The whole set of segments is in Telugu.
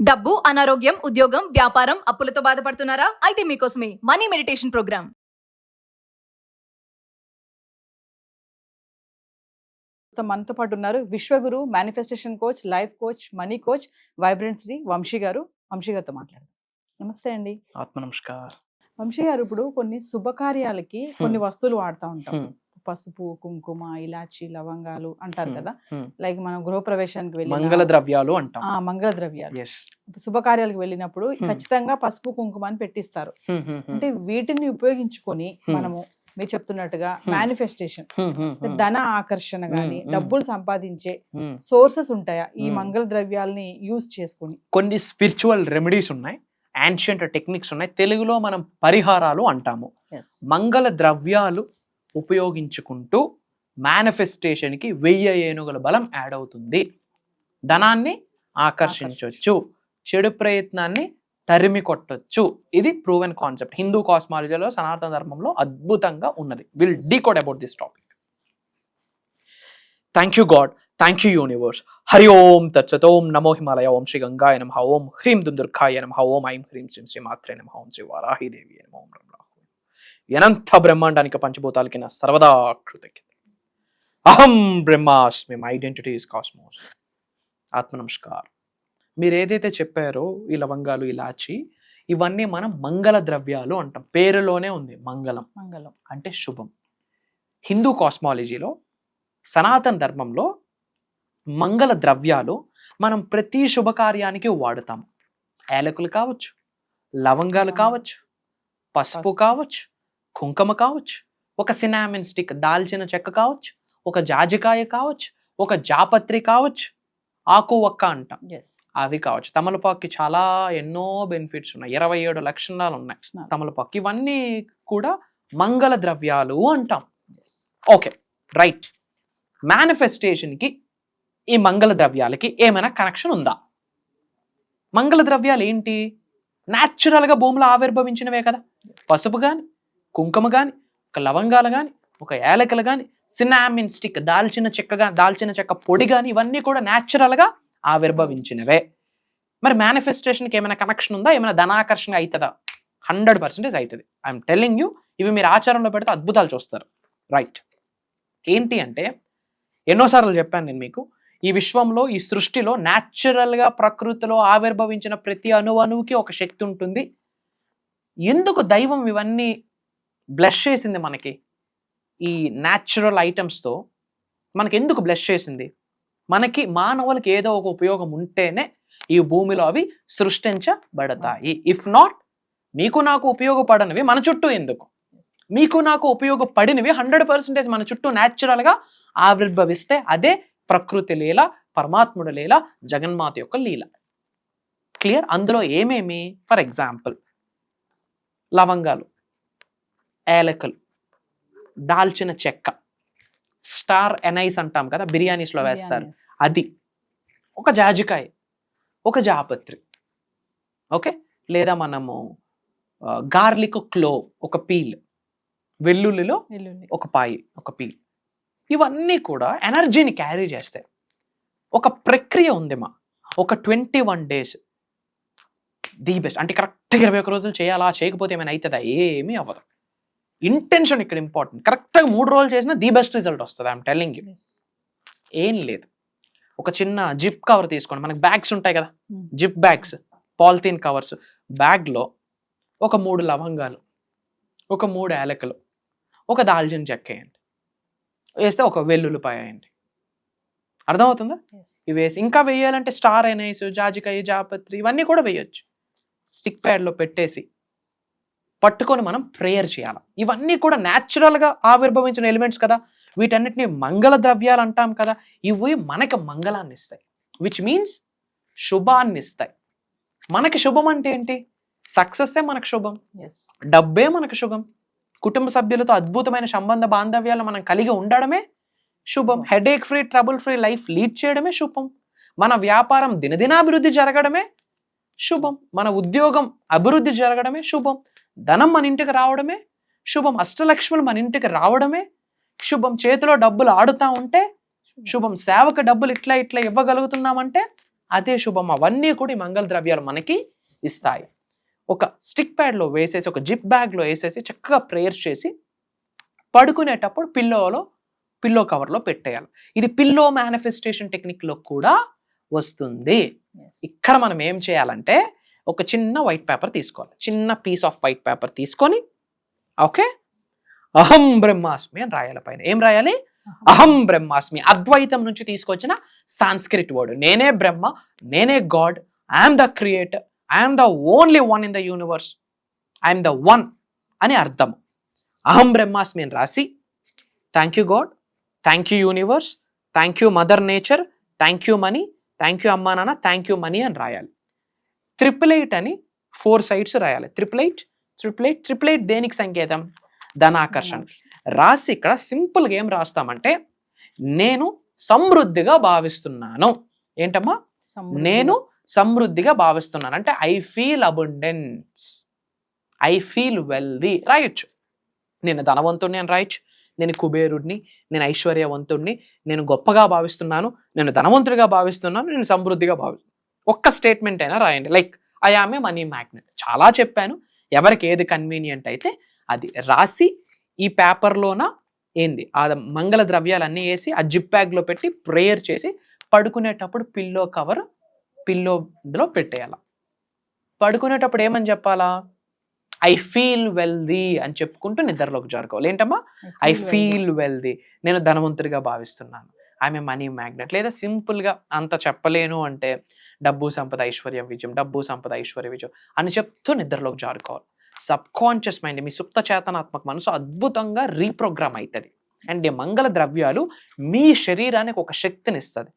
డబ్బు, అనారోగ్యం, ఉద్యోగం, వ్యాపారం, అప్పులతో బాధపడుతున్నారా? అయితే మీకోసమే మనీ మెడిటేషన్ ప్రోగ్రామ్. మనతో పాటు ఉన్నారు విశ్వగురు, manifestation coach, life coach, money coach, vibrant Shri Vamshi గారు. వంశీ గారితో మాట్లాడదాం. నమస్తే అండి. ఆత్మ నమస్కార్. వంశీ గారు, ఇప్పుడు కొన్ని శుభకార్యాలకి కొన్ని వస్తువులు వాడుతూ ఉంటాం. పసుపు, కుంకుమ, ఇలాచి, లవంగాలు అంటారు కదా. లైక్ మనం గృహప్రవేశానికి వెళ్ళి మంగళ ద్రవ్యాలు అంటాం. మంగళ ద్రవ్యాలు శుభకార్యాలకు వెళ్ళినప్పుడు ఖచ్చితంగా పసుపు కుంకుమని పెట్టిస్తారు. అంటే వీటిని ఉపయోగించుకొని మనము మీరు చెప్తున్నట్టుగా మేనిఫెస్టేషన్, ధన ఆకర్షణ గాని, డబ్బులు సంపాదించే సోర్సెస్ ఉంటాయా ఈ మంగళ ద్రవ్యాలని యూజ్ చేసుకుని? కొన్ని స్పిరిచువల్ రెమెడీస్ ఉన్నాయి, యాన్షియంట్ టెక్నిక్స్ ఉన్నాయి, తెలుగులో మనం పరిహారాలు అంటాము. మంగళ ద్రవ్యాలు ఉపయోగించుకుంటూ మేనిఫెస్టేషన్ కి 1000 ఏనుగుల బలం యాడ్ అవుతుంది. ధనాన్ని ఆకర్షించవచ్చు, చెడు ప్రయత్నాన్ని తరిమి కొట్టొచ్చు. ఇది ప్రూవెన్ కాన్సెప్ట్. హిందూ కాస్మాలజీలో, సనాతన ధర్మంలో అద్భుతంగా ఉన్నది. Will decode about this topic. Thank you God, thank you universe. Hari Om తత్సత్. ఓం నమో హిమాలయ. ఓం శ్రీ గంగాయ నమః. ఓం హ్రీం దుందుర్గాయ నమః. ఓం ఐం హ్రీం శ్రీం శ్రీ మాత్రే నమః. ఓం శ్రీ వారాహిదేవి నమః. ఓం అనంత బ్రహ్మాండానికి పంచభూతాలకి నా సర్వదా కృతజ్ఞత. అహం బ్రహ్మాస్మి, మై ఐడెంటిటీ ఇస్ కాస్మోస్. ఆత్మ నమస్కారం. మీరు ఏదైతే చెప్పారో ఈ లవంగాలు, ఇలాచి, ఇవన్నీ మనం మంగళ ద్రవ్యాలు అంటాం. పేరులోనే ఉంది మంగళం. మంగళం అంటే శుభం. హిందూ కాస్మాలజీలో, సనాతన ధర్మంలో మంగళ ద్రవ్యాలు మనం ప్రతి శుభకార్యానికి వాడుతాం. ఏలకులు కావచ్చు, లవంగాలు కావచ్చు, పసుపు కావచ్చు, కుంకుమ కావచ్చు, ఒక సినామిన్ స్టిక్, దాల్చిన చెక్క కావచ్చు, ఒక జాజికాయ కావచ్చు, ఒక జాపత్రి కావచ్చు, ఆకు ఒక్క అంటాం, అవి కావచ్చు. తమలపాకుకి చాలా ఎన్నో బెనిఫిట్స్ ఉన్నాయి. 27 లక్షణాలు ఉన్నాయి తమలపాకు. ఇవన్నీ కూడా మంగళ ద్రవ్యాలు అంటాం. Okay, right. మేనిఫెస్టేషన్కి ఈ మంగళ ద్రవ్యాలకి ఏమైనా కనెక్షన్ ఉందా? మంగళ ద్రవ్యాలు ఏంటి? న్యాచురల్గా భూమిలో ఆవిర్భవించినవే కదా. పసుపు కానీ, కుంకుమ కానీ, ఒక లవంగాలు కానీ, ఒక ఏలకలు కానీ, సినామిన్ స్టిక్, దాల్చిన చెక్క పొడి కానీ, ఇవన్నీ కూడా న్యాచురల్గా ఆవిర్భవించినవే. మరి మేనిఫెస్టేషన్కి ఏమైనా కనెక్షన్ ఉందా? ఏమైనా ధనాకర్షణ అవుతుందా? 100% అవుతుంది. I'm telling you. ఇవి మీరు ఆచరణలో పెడితే అద్భుతాలు చూస్తారు. రైట్. ఏంటి అంటే, ఎన్నోసార్లు చెప్పాను నేను మీకు, ఈ విశ్వంలో, ఈ సృష్టిలో న్యాచురల్గా ప్రకృతిలో ఆవిర్భవించిన ప్రతి అణువుకి ఒక శక్తి ఉంటుంది. ఎందుకు దైవం ఇవన్నీ బ్లెస్ చేసింది మనకి? ఈ న్యాచురల్ ఐటమ్స్తో మనకి ఎందుకు బ్లెస్ చేసింది? మనకి మానవులకి ఏదో ఒక ఉపయోగం ఉంటేనే ఈ భూమిలో అవి సృష్టించబడతాయి. ఇఫ్ నాట్, మీకు నాకు ఉపయోగపడనివి మన చుట్టూ ఎందుకు? మీకు నాకు ఉపయోగపడినవి 100% మన చుట్టూ న్యాచురల్గా ఆవిర్భవిస్తే అదే ప్రకృతి లీల, పరమాత్ముడు లీల, జగన్మాత యొక్క లీల. క్లియర్? అందులో ఏమేమి? ఫర్ ఎగ్జాంపుల్, లవంగాలు, ఏలకలు, దాల్చిన చెక్క, స్టార్ ఎనైస్ అంటాం కదా, బిర్యానీస్లో వేస్తారు, అది, ఒక జాజికాయ, ఒక జాపత్రి, ఓకే, లేదా మనము గార్లిక్ క్లోవ్, ఒక పీల్, వెల్లుల్లిలో ఒక పాయి, ఒక పీల్, ఇవన్నీ కూడా ఎనర్జీని క్యారీ చేస్తాయి. ఒక ప్రక్రియ ఉంది మా, ఒక 21 days ది బెస్ట్. అంటే కరెక్ట్గా 21 రోజులు చేయాలా, చేయకపోతే ఏమైనా అవుతుందా? ఏమీ అవ్వదు. ఇంటెన్షన్ ఇక్కడ ఇంపార్టెంట్. కరెక్ట్గా 3 రోజులు చేసినా ది బెస్ట్ రిజల్ట్ వస్తుంది. I'm telling you. ఏం లేదు, ఒక చిన్న జిప్ కవర్ తీసుకోండి. మనకి బ్యాగ్స్ ఉంటాయి కదా, జిప్ బ్యాగ్స్, పాలిథీన్ కవర్స్. బ్యాగ్లో ఒక 3 లవంగాలు, ఒక 3 ఏలకలు, ఒక దాల్చిన చెక్క వేయండి. వేస్తే ఒక వెల్లుల్లిపాయ వేయండి. అర్థమవుతుందా? ఇవి వేసి ఇంకా వేయాలంటే స్టార్ ఎనైస్, జాజికాయ, జాపత్రి, ఇవన్నీ కూడా వేయొచ్చు. స్టిక్ ప్యాడ్లో పెట్టేసి పట్టుకొని మనం ప్రేయర్ చేయాలి. ఇవన్నీ కూడా న్యాచురల్గా ఆవిర్భవించిన ఎలిమెంట్స్ కదా. వీటన్నిటిని మంగళ ద్రవ్యాలు అంటాం కదా. ఇవి మనకి మంగళాన్ని ఇస్తాయి, విచ్ మీన్స్ శుభాన్ని ఇస్తాయి. మనకి శుభం అంటే ఏంటి? సక్సెస్సే మనకు శుభం, డబ్బే మనకు శుభం, కుటుంబ సభ్యులతో అద్భుతమైన సంబంధ బాంధవ్యాలు మనం కలిగి ఉండడమే శుభం, headache free, trouble free life lead చేయడమే శుభం, మన వ్యాపారం దినదినాభివృద్ధి జరగడమే శుభం, మన ఉద్యోగం అభివృద్ధి జరగడమే శుభం, ధనం మన ఇంటికి రావడమే శుభం, అష్టలక్ష్ములు మన ఇంటికి రావడమే శుభం, చేతిలో డబ్బులు ఆడుతూ ఉంటే శుభం, సేవకు డబ్బులు ఇట్లా ఇవ్వగలుగుతున్నామంటే అదే శుభం. అవన్నీ కూడా ఈ మంగళ ద్రవ్యాలు మనకి ఇస్తాయి. ఒక స్టిక్ ప్యాడ్లో వేసేసి, ఒక జిప్ బ్యాగ్లో వేసేసి చక్కగా ప్రేయర్స్ చేసి పడుకునేటప్పుడు పిల్లో కవర్లో పెట్టేయాలి. ఇది పిల్లో మేనిఫెస్టేషన్ టెక్నిక్లో కూడా వస్తుంది. ఇక్కడ మనం ఏం చేయాలంటే ఒక చిన్న వైట్ పేపర్ తీసుకోవాలి. చిన్న పీస్ ఆఫ్ వైట్ పేపర్ తీసుకొని ఓకే అహం బ్రహ్మాస్మి అని రాయాలి. పైన ఏం రాయాలి? అహం బ్రహ్మాస్మి. అద్వైతం నుంచి తీసుకొచ్చిన సాంస్క్రిట్ వర్డ్. నేనే బ్రహ్మ, నేనే God, I'm the creator, I'm the only one in the universe, I'm the one అని అర్థం. అహం బ్రహ్మాస్మి అని రాసి thank you God, thank you universe, thank you mother nature, thank you money, thank you అమ్మా నాన్న, థ్యాంక్ యూ మనీ అని రాయాలి. 888 అని 4 సైడ్స్ రాయాలి. 888 దేనికి సంకేతం? ధనాకర్షణ. రాసి ఇక్కడ సింపుల్గా ఏం రాస్తామంటే నేను సమృద్ధిగా భావిస్తున్నాను. ఏంటమ్మా? నేను సమృద్ధిగా భావిస్తున్నాను అంటే I feel abundance, I feel wealthy రాయొచ్చు. నేను ధనవంతుడిని అని రాయొచ్చు, నేను కుబేరుడిని, నేను ఐశ్వర్యవంతుడిని, నేను గొప్పగా భావిస్తున్నాను, నేను ధనవంతుడిగా భావిస్తున్నాను, నేను సమృద్ధిగా భావిస్తున్నాను. ఒక్క స్టేట్మెంట్ అయినా రాయండి. Like I am a money magnet. చాలా చెప్పాను, ఎవరికి ఏది కన్వీనియంట్ అయితే అది రాసి ఈ పేపర్లోన ఏంది ఆ మంగళ ద్రవ్యాలన్నీ వేసి ఆ జిప్ బ్యాగ్లో పెట్టి ప్రేయర్ చేసి పడుకునేటప్పుడు పిల్లోలో పెట్టేయాల. పడుకునేటప్పుడు ఏమని చెప్పాలా? ఐ ఫీల్ వెల్దీ అని చెప్పుకుంటూ నిద్రలోకి జరగాలి. ఏంటమ్మా? ఐ ఫీల్ వెల్దీ, నేను ధనవంతుడిగా భావిస్తున్నాను, ఐఎమ్ ఏ మనీ మ్యాగ్నెట్. లేదా సింపుల్గా అంత చెప్పలేను అంటే డబ్బు సంపద ఐశ్వర్య విజయం, డబ్బు సంపద ఐశ్వర్య విజయం అని చెప్తూ నిద్రలోకి జారుకోవాలి. సబ్ కాన్షియస్ మైండ్, మీ సుప్త చేతనాత్మక మనసు అద్భుతంగా రీప్రోగ్రామ్ అవుతుంది. అండ్ ఈ మంగళ ద్రవ్యాలు మీ శరీరానికి ఒక శక్తిని ఇస్తుంది.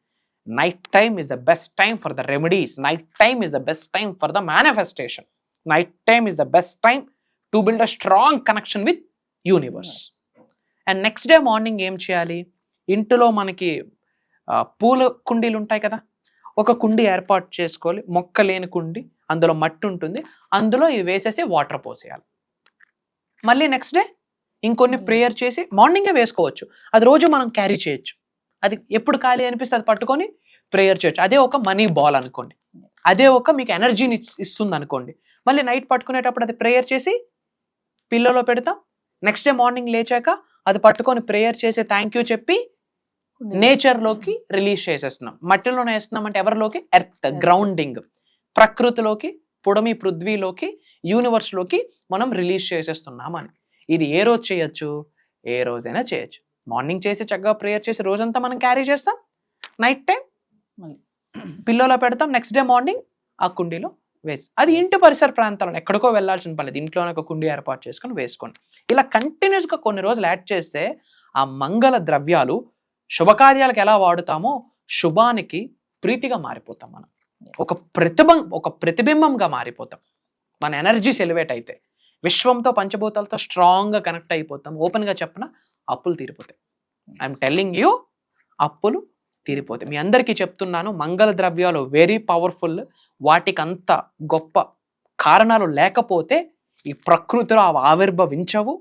Night time is the best time for the remedies, night time is the best time for the manifestation, night time is the best time to build a strong connection with universe. And next day morning ఏం చేయాలి? ఇంటిలో మనకి పూల కుండీలు ఉంటాయి కదా, ఒక కుండీ ఏర్పాటు చేసుకోవాలి. మొక్క లేని కుండీ, అందులో మట్టి ఉంటుంది, అందులో ఇవి వేసేసి వాటర్ పోసేయాలి. మళ్ళీ నెక్స్ట్ డే ఇంకొన్ని ప్రేయర్ చేసి మార్నింగే వేసుకోవచ్చు. అది రోజు మనం క్యారీ చేయొచ్చు. అది ఎప్పుడు ఖాళీ అనిపిస్తే అది పట్టుకొని ప్రేయర్ చేయొచ్చు. అదే ఒక మనీ బాల్ అనుకోండి, అదే ఒక మీకు ఎనర్జీని ఇస్తుంది అనుకోండి. మళ్ళీ నైట్ పట్టుకునేటప్పుడు అది ప్రేయర్ చేసి పిల్లలో పెడతాం. నెక్స్ట్ డే మార్నింగ్ లేచాక అది పట్టుకొని ప్రేయర్ చేసి థ్యాంక్ యూ చెప్పి నేచర్లోకి రిలీజ్ చేసేస్తున్నాం. మట్టిలోనే వేస్తున్నాం అంటే ఎవరిలోకి? ఎర్త్, గ్రౌండింగ్, ప్రకృతిలోకి, పుడమి పృథ్వీలోకి, యూనివర్స్లోకి మనం రిలీజ్ చేసేస్తున్నాం అని. ఇది ఏ రోజు చేయొచ్చు? ఏ రోజైనా చేయొచ్చు. మార్నింగ్ చేసి చక్కగా ప్రేయర్ చేసి రోజంతా మనం క్యారీ చేస్తాం. నైట్ టైం పిల్లోలో పెడతాం. నెక్స్ట్ డే మార్నింగ్ ఆ కుండీలో వేసి, అది ఇంటి పరిసర ప్రాంతాలను ఎక్కడికో వెళ్ళాల్సిన పని లేదు, ఇంట్లోనే ఒక కుండీ ఏర్పాటు చేసుకొని వేసుకోండి. ఇలా కంటిన్యూస్గా కొన్ని రోజులు యాడ్ చేస్తే ఆ మంగళ ద్రవ్యాలు శుభకార్యాలకు ఎలా వాడుతామో శుభానికి ప్రీతిగా మారిపోతాం. మనం ఒక ప్రతిబింబంగా మారిపోతాం. మన ఎనర్జీస్ ఎలివేట్ అయితే విశ్వంతో పంచభూతాలతో స్ట్రాంగ్గా కనెక్ట్ అయిపోతాం. ఓపెన్గా చెప్పిన అప్పులు తీరిపోతాయి. ఐఎమ్ టెల్లింగ్ యూ, అప్పులు తీరిపోతాయి. మీ అందరికీ చెప్తున్నాను, మంగళ ద్రవ్యాలు వెరీ పవర్ఫుల్. వాటికి అంత గొప్ప కారణాలు లేకపోతే ఈ ప్రకృతిలో అవి ఆవిర్భవించవు.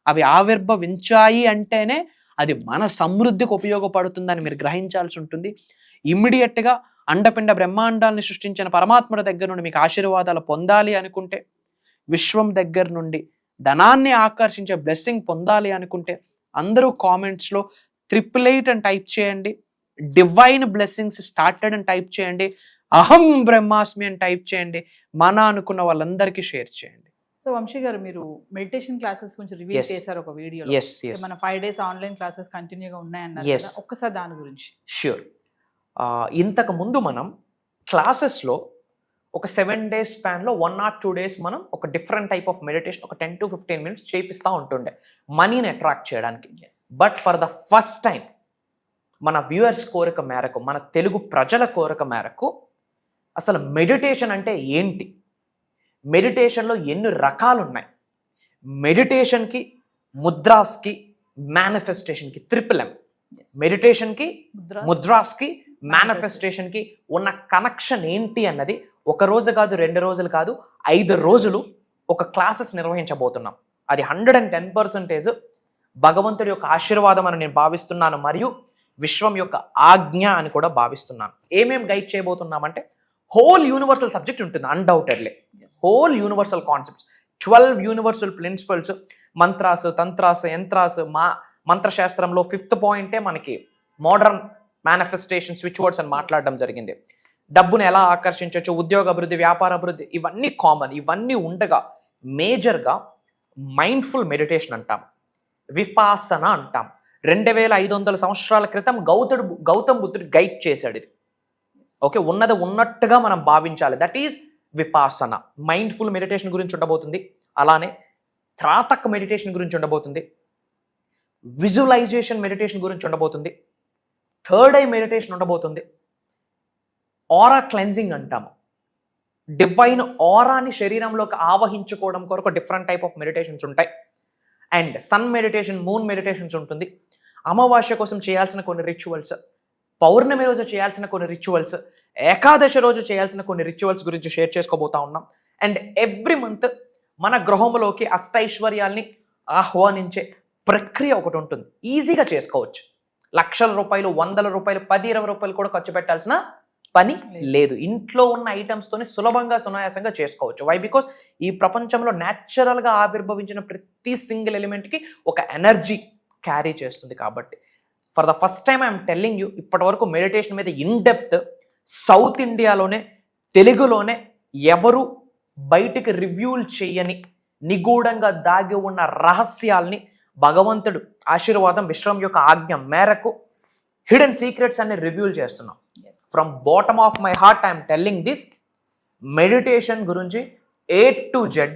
అవి ఆవిర్భవించాయి అంటేనే అది మన సమృద్ధికి ఉపయోగపడుతుందని మీరు గ్రహించాల్సి ఉంటుంది. ఇమ్మీడియట్గా అండపిండ బ్రహ్మాండాన్ని సృష్టించిన పరమాత్ముడి దగ్గర నుండి మీకు ఆశీర్వాదాలు పొందాలి అనుకుంటే, విశ్వం దగ్గర నుండి ధనాన్ని ఆకర్షించే బ్లెస్సింగ్ పొందాలి అనుకుంటే అందరూ కామెంట్స్లో 888 అని టైప్ చేయండి. డివైన్ బ్లెస్సింగ్స్ స్టార్టెడ్ అని టైప్ చేయండి. అహం బ్రహ్మాస్మి అని టైప్ చేయండి. మన అనుకున్న వాళ్ళందరికీ షేర్ చేయండి. సో వంశీ గారు, మీరు మెడిటేషన్ క్లాసెస్ గురించి రివ్యూ చేశారు ఒక వీడియో. మన 5 days ఆన్లైన్ క్లాసెస్ కంటిన్యూగా ఉన్నాయన్నారు కదా, ఒక్కసారి దాని గురించి. ష్యూర్. ఇంతకు ముందు మనం క్లాసెస్లో ఒక 7 days స్పాన్లో 1 or 2 days మనం ఒక డిఫరెంట్ టైప్ ఆఫ్ మెడిటేషన్ ఒక 10 to 15 minutes చేపిస్తూ ఉంటుండే మనీని అట్రాక్ట్ చేయడానికి. But for the first time మన వ్యూవర్స్ కోరిక మేరకు, మన తెలుగు ప్రజల కోరిక మేరకు అసలు మెడిటేషన్ అంటే ఏంటి, మెడిటేషన్లో ఎన్ని రకాలు ఉన్నాయి, మెడిటేషన్కి, ముద్రాస్కి, మేనిఫెస్టేషన్కి 3M. మెడిటేషన్కి, ముద్రాస్కి, మేనిఫెస్టేషన్కి ఉన్న కనెక్షన్ ఏంటి అన్నది ఒక రోజు కాదు, 2 రోజులు కాదు, 5 రోజులు ఒక క్లాసెస్ నిర్వహించబోతున్నాం. అది 110% భగవంతుడి యొక్క ఆశీర్వాదం అని నేను భావిస్తున్నాను. మరియు విశ్వం యొక్క ఆజ్ఞ అని కూడా భావిస్తున్నాను. ఏమేం గైడ్ చేయబోతున్నామంటే హోల్ యూనివర్సల్ సబ్జెక్ట్ ఉంటుంది undoubtedly. Whole universal concepts, 12 universal principles, mantras, tantras, yantras, మంత్రశాస్త్రంలో 5th పాయింటే మనకి మోడర్న్ మేనిఫెస్టేషన్ స్విచ్ వర్డ్స్ అని మాట్లాడడం జరిగింది. డబ్బును ఎలా ఆకర్షించవచ్చు, ఉద్యోగ అభివృద్ధి, వ్యాపార అభివృద్ధి, ఇవన్నీ కామన్. ఇవన్నీ ఉండగా మేజర్గా మైండ్ఫుల్ మెడిటేషన్ అంటాం, విపాసన అంటాం. 2500 సంవత్సరాల క్రితం గౌతమ్ బుద్ధుడు గైడ్ చేశాడు ఇది. ఓకే, ఉన్నది ఉన్నట్టుగా మనం భావించాలి. That is Vipassana. Mindful meditation గురించి ఉండబోతుంది. అలానే త్రాతక్ మెడిటేషన్ గురించి ఉండబోతుంది. విజువలైజేషన్ మెడిటేషన్ గురించి ఉండబోతుంది. థర్డ్ ఐ మెడిటేషన్ ఉండబోతుంది. ఆరా క్లెన్జింగ్ అంటాము. డివైన్ ఆరాని శరీరంలోకి ఆవహించుకోవడం కొరకు డిఫరెంట్ టైప్ ఆఫ్ మెడిటేషన్స్ ఉంటాయి. And sun meditation, moon meditations ఉంటుంది. అమావాస్య కోసం చేయాల్సిన కొన్ని రిచువల్స్, పౌర్ణమి రోజు చేయాల్సిన కొన్ని రిచువల్స్, ఏకాదశి రోజు చేయాల్సిన కొన్ని రిచువల్స్ గురించి షేర్ చేసుకోబోతా ఉన్నాం. అండ్ ఎవ్రీ మంత్ మన గృహంలోకి అష్టైశ్వర్యాల్ని ఆహ్వానించే ప్రక్రియ ఒకటి ఉంటుంది. ఈజీగా చేసుకోవచ్చు. లక్షల రూపాయలు, 100 రూపాయలు, 10-20 రూపాయలు కూడా ఖర్చు పెట్టాల్సిన పని లేదు. ఇంట్లో ఉన్న ఐటమ్స్తోని సులభంగా సునాయాసంగా చేసుకోవచ్చు. వై? బికాస్ ఈ ప్రపంచంలో న్యాచురల్గా ఆవిర్భవించిన ప్రతి సింగిల్ ఎలిమెంట్కి ఒక ఎనర్జీ క్యారీ చేస్తుంది. కాబట్టి for the first time I'm telling you, ఇప్పటి వరకు మెడిటేషన్ మీద ఇన్ డెప్త్ సౌత్ ఇండియాలోనే, తెలుగులోనే ఎవరు బయటికి రివ్యూలు చేయని నిగూఢంగా దాగి ఉన్న రహస్యాల్ని భగవంతుడు ఆశీర్వాదం, విశ్వం యొక్క ఆజ్ఞ మేరకు హిడెన్ సీక్రెట్స్ అన్ని రివ్యూల్ చేస్తున్నాం. From bottom of my heart I'm telling this. Meditation గురించి A to Z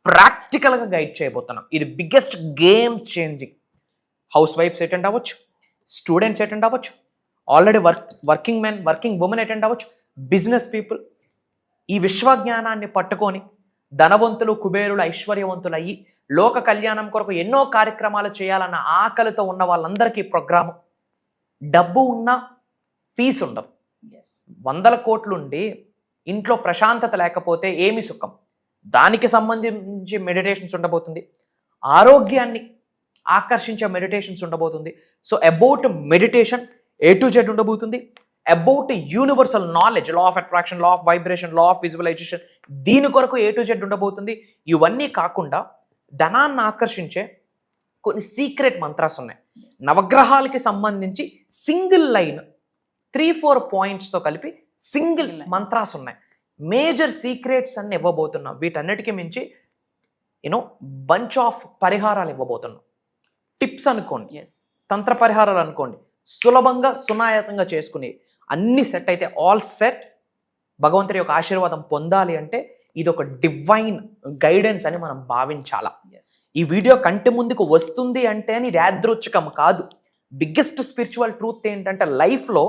ప్రాక్టికల్గా గైడ్ చేయబోతున్నాం. ఇది బిగ్గెస్ట్ గేమ్ చేంజింగ్. హౌస్ వైఫ్స్ అటెండ్ అవ్వచ్చు, స్టూడెంట్స్ అటెండ్ అవ్వచ్చు, already working men, working women attend అవ్వచ్చు, బిజినెస్ పీపుల్. ఈ విశ్వజ్ఞానాన్ని పట్టుకొని ధనవంతులు, కుబేరులు, ఐశ్వర్యవంతులు అయ్యి లోక కళ్యాణం కొరకు ఎన్నో కార్యక్రమాలు చేయాలన్న ఆకలితో ఉన్న వాళ్ళందరికీ ప్రోగ్రాము. డబ్బు ఉన్నా పీస్ ఉండదు. 100 కోట్లుండి ఇంట్లో ప్రశాంతత లేకపోతే ఏమి సుఖం? దానికి సంబంధించి మెడిటేషన్స్ ఉండబోతుంది. ఆరోగ్యాన్ని ఆకర్షించే మెడిటేషన్స్ ఉండబోతుంది. So about meditation A to Z ఉండబోతుంది. About universal knowledge, law of attraction, law of vibration, law of visualization, దీని కొరకు A to Z ఉండబోతుంది. ఇవన్నీ కాకుండా ధనాన్ని ఆకర్షించే కొన్ని సీక్రెట్ మంత్రాస్ ఉన్నాయి. నవగ్రహాలకి సంబంధించి సింగిల్ లైన్ 3-4 పాయింట్స్తో కలిపి సింగిల్ మంత్రాస్ ఉన్నాయి. మేజర్ సీక్రెట్స్ అన్ని ఇవ్వబోతున్నాం. వీటన్నిటికీ మించి బంచ్ ఆఫ్ పరిహారాలు ఇవ్వబోతున్నాం. టిప్స్ అనుకోండి, తంత్ర పరిహారాలు అనుకోండి, సులభంగా సునాయాసంగా చేసుకుని అన్ని సెట్ అయితే ఆల్ సెట్. భగవంతుడి యొక్క ఆశీర్వాదం పొందాలి అంటే ఇది ఒక డివైన్ గైడెన్స్ అని మనం భావించాలా. ఈ వీడియో కంటి ముందుకు వస్తుంది అంటే అని యాదృచ్ఛికం కాదు. బిగ్గెస్ట్ స్పిరిచువల్ ట్రూత్ ఏంటంటే లైఫ్లో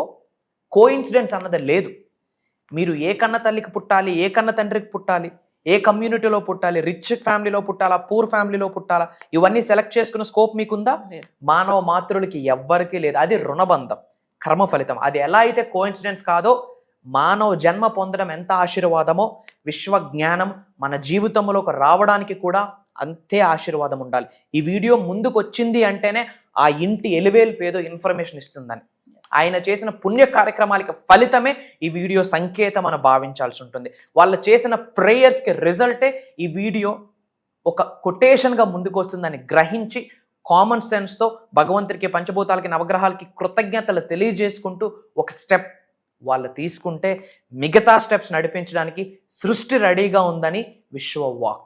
కోఇన్సిడెన్స్ అన్నది లేదు. మీరు ఏ కన్న తల్లికి పుట్టాలి, ఏ కన్న తండ్రికి పుట్టాలి, ఏ కమ్యూనిటీలో పుట్టాలి, రిచ్ ఫ్యామిలీలో పుట్టాలా, పూర్ ఫ్యామిలీలో పుట్టాలా, ఇవన్నీ సెలెక్ట్ చేసుకునే స్కోప్ మీకుందా? మానవ మాతృలకి ఎవ్వరికీ లేదు. అది రుణబంధం, కర్మ ఫలితం. అది ఎలా అయితే కోఇన్సిడెన్స్ కాదో, మానవ జన్మ పొందడం ఎంత ఆశీర్వాదమో, విశ్వ జ్ఞానం మన జీవితంలోకి రావడానికి కూడా అంతే ఆశీర్వాదం ఉండాలి. ఈ వీడియో ముందుకు వచ్చింది అంటేనే ఆ ఇంటి ఎలివేల్పు ఏదో ఇన్ఫర్మేషన్ ఇస్తుందని. ఆయన చేసిన పుణ్య కార్యక్రమాలకి ఫలితమే ఈ వీడియో సంకేతం అని భావించాల్సి ఉంటుంది. వాళ్ళు చేసిన ప్రేయర్స్కి రిజల్టే ఈ వీడియో ఒక కొటేషన్గా ముందుకు వస్తుందని గ్రహించి కామన్ సెన్స్తో భగవంతుడికి, పంచభూతాలకి, నవగ్రహాలకి కృతజ్ఞతలు తెలియజేసుకుంటూ ఒక స్టెప్ వాళ్ళు తీసుకుంటే మిగతా స్టెప్స్ నడిపించడానికి సృష్టి రెడీగా ఉందని విశ్వవాక్.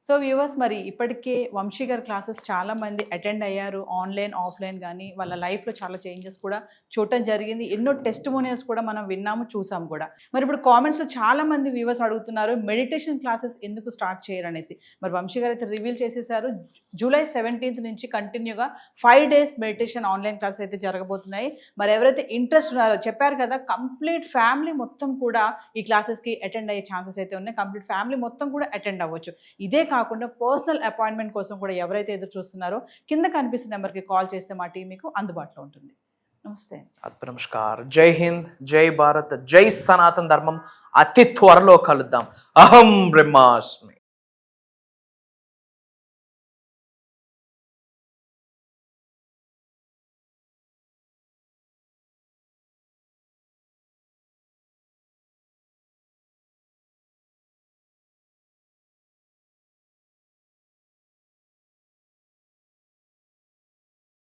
సో వ్యూవర్స్, మరి ఇప్పటికే వంశీ గారి క్లాసెస్ చాలా మంది అటెండ్ అయ్యారు, ఆన్లైన్ ఆఫ్లైన్ కానీ. వాళ్ళ లైఫ్లో చాలా చేంజెస్ కూడా చూడటం జరిగింది. ఎన్నో టెస్టిమోనియల్స్ కూడా మనం విన్నాము, చూసాము కూడా. మరి ఇప్పుడు కామెంట్స్లో చాలా మంది వ్యూవర్స్ అడుగుతున్నారు మెడిటేషన్ క్లాసెస్ ఎందుకు స్టార్ట్ చేయరు అనేసి. మరి వంశీ గారు అయితే రివీల్ చేసేసారు. జూలై 17th నుంచి కంటిన్యూగా 5 days మెడిటేషన్ ఆన్లైన్ క్లాసెస్ అయితే జరగబోతున్నాయి. మరి ఎవరైతే ఇంట్రెస్ట్ ఉన్నారో చెప్పారు కదా, కంప్లీట్ ఫ్యామిలీ మొత్తం కూడా ఈ క్లాసెస్కి అటెండ్ అయ్యే ఛాన్సెస్ అయితే ఉన్నాయి. కంప్లీట్ ఫ్యామిలీ మొత్తం కూడా అటెండ్ అవ్వచ్చు. ఇదే కాకుండా పర్సనల్ అపాయింట్మెంట్ కోసం కూడా ఎవరైతే ఎదురు చూస్తున్నారో కింద కనిపిస్తున్న నెంబర్కి కాల్ చేస్తే మా టీం మీకు అందుబాటులో ఉంటుంది. నమస్తే. నమస్కారం. జై హింద్, జై భారత్, జై సనాతన ధర్మం. అతి త్వరలో కలుద్దాం. అహం బ్రహ్మాస్మి.